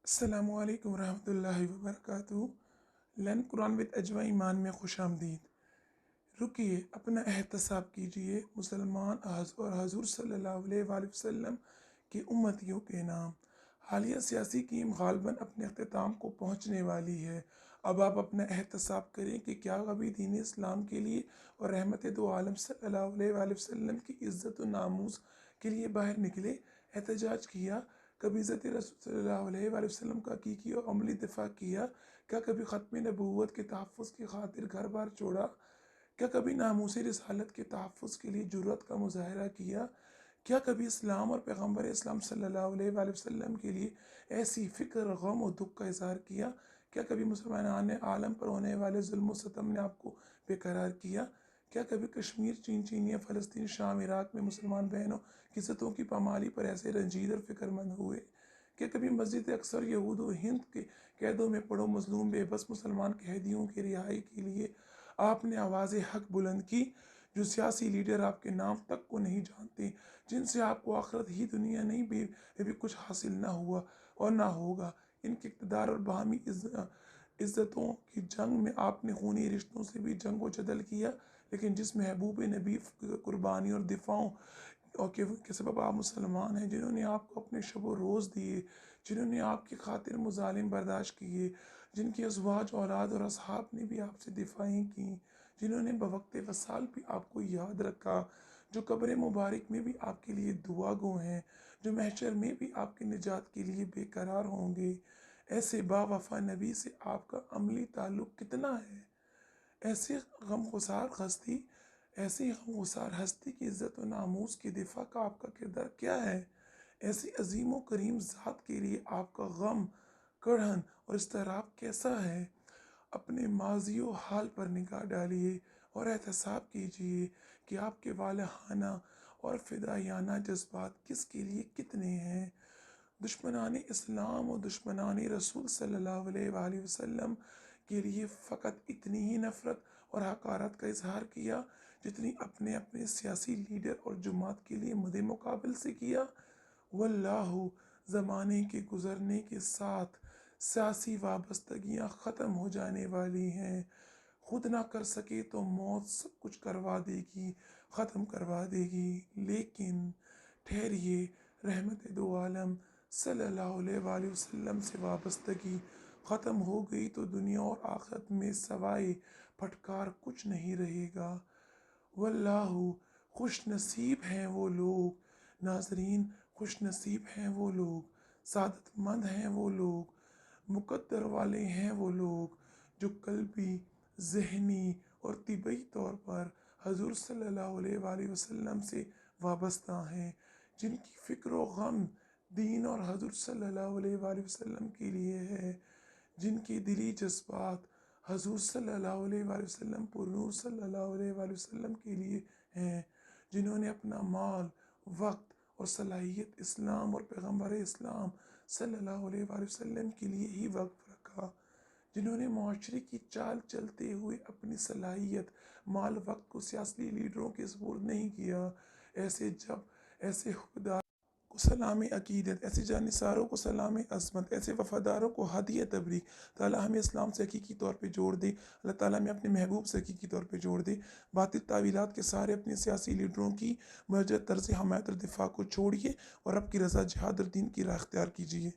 السلام علیکم ورحمۃ اللہ وبرکاتہ۔ لرن قرآن وتھ اجوا ایمان میں خوش آمدید۔ رکیے، اپنا احتساب کیجیے مسلمان اور حضور صلی اللہ علیہ وآلہ وسلم کے امتیوں کے نام۔ حالیہ سیاسی ٹیم غالباً اپنے اختتام کو پہنچنے والی ہے۔ اب آپ اپنا احتساب کریں کہ کیا کبھی دین اسلام کے لیے اور رحمت دو عالم صلی اللہ علیہ وآلہ وسلم کی عزت و ناموس کے لیے باہر نکلے، احتجاج کیا، کبھی عزت رسول صلی اللہ علیہ وآلہ وسلم کا حقیقی اور عملی دفاع کیا، کیا کبھی ختم نبوت کے تحفظ کی خاطر گھر بار چھوڑا، کیا کبھی ناموس رسالت کے تحفظ کے لیے جرأت کا مظاہرہ کیا، کیا کبھی اسلام اور پیغمبر اسلام صلی اللہ علیہ وآلہ وسلم کے لیے ایسی فکر، غم و دکھ کا اظہار کیا، کیا کبھی مسلمان عالم پر ہونے والے ظلم و ستم نے آپ کو بے قرار کیا، کیا کبھی کشمیر، چینیا، فلسطین، شام، عراق میں مسلمان بہنوں کی عزتوں کی پامالی پر ایسے رنجیدہ اور فکر مند ہوئے، کیا کبھی مسجد اقصی یہود و ہند کے قیدوں میں پڑو مظلوم بے بس مسلمان قیدیوں کی رہائی کے لیے آپ نے آواز حق بلند کی، جو سیاسی لیڈر آپ کے نام تک کو نہیں جانتے، جن سے آپ کو آخرت ہی دنیا نہیں بھی کچھ حاصل نہ ہوا اور نہ ہوگا، ان کے اقتدار اور باہمی عزتوں کی جنگ میں آپ نے خونی رشتوں سے بھی جنگ و جدل کیا، لیکن جس محبوب نبی قربانی اور دفاعوں اور کے سبب آپ مسلمان ہیں، جنہوں نے آپ کو اپنے شب و روز دیے، جنہوں نے آپ کی خاطر مظالم برداشت کیے، جن کی ازواج، اولاد اور اصحاب نے بھی آپ سے دفاعیں کیں، جنہوں نے بوقت وصال بھی آپ کو یاد رکھا، جو قبر مبارک میں بھی آپ کے لیے دعا گو ہیں، جو محشر میں بھی آپ کی نجات کے لیے بے قرار ہوں گے، ایسے با وفا نبی سے آپ کا عملی تعلق کتنا ہے؟ ایسی غمگسار ہستی کی عزت و ناموس کی دفاع کا آپ کا کردار کیا ہے؟ ایسی عظیم و کریم ذات کے لیے آپ کا غم، کڑھن اور اضطراب کیسا ہے؟ اپنے ماضی و حال پر نگاہ ڈالیے اور احتساب کیجیے کہ آپ کے والہانہ اور فدائیانہ جذبات کس کے لیے کتنے ہیں۔ دشمنان اسلام و دشمنان رسول صلی اللہ علیہ وآلہ وسلم کے لیے فقط اتنی ہی نفرت اور حقارت کا اظہار کیا جتنی اپنے سیاسی لیڈر اور جماعت کے لیے مد مقابل سے کیا۔ واللہ، زمانے کے گزرنے کے ساتھ سیاسی وابستگیاں ختم ہو جانے والی ہیں، خود نہ کر سکے تو موت سب کچھ کروا دے گی، ختم کروا دے گی، لیکن ٹھہریے، رحمت دو عالم صلی اللہ علیہ وآلہ وسلم سے وابستگی ختم ہو گئی تو دنیا اور آخرت میں سوائے پھٹکار کچھ نہیں رہے گا۔ واللہ، خوش نصیب ہیں وہ لوگ، ناظرین، خوش نصیب ہیں وہ لوگ، سعادت مند ہیں وہ لوگ، مقدر والے ہیں وہ لوگ جو قلبی، ذہنی اور طبعی طور پر حضور صلی اللہ علیہ وآلہ وسلم سے وابستہ ہیں، جن کی فکر و غم دین اور حضور صلی اللہ علیہ وآلہ وسلم کے لیے ہے، جن کے دلی جذبات حضور صلی اللہ علیہ وآلہ وسلم پر نور صلی اللہ علیہ وآلہ وسلم کے لیے ہیں، جنہوں نے اپنا مال، وقت اور صلاحیت اسلام اور پیغمبر اسلام صلی اللہ علیہ وآلہ وسلم کے لیے ہی وقف رکھا، جنہوں نے معاشرے کی چال چلتے ہوئے اپنی صلاحیت، مال، وقت کو سیاسی لیڈروں کے سپرد نہیں کیا، ایسے حکمران کو سلام عقیدت، ایسے جانثاروں کو سلام عظمت، ایسے وفاداروں کو ہدیہ تبریک۔ تعالیٰ ہمیں اسلام سے حقیقی طور پہ جوڑ دے، اللہ تعالیٰ ہمیں اپنے محبوب سے حقیقی طور پہ جوڑ دے۔ باطل تعویلات کے سارے اپنے سیاسی لیڈروں کی مہجر طرز حمایت اور دفاع کو چھوڑیے اور رب کی رضا، جہاد اور دین کی راہ اختیار کیجیے۔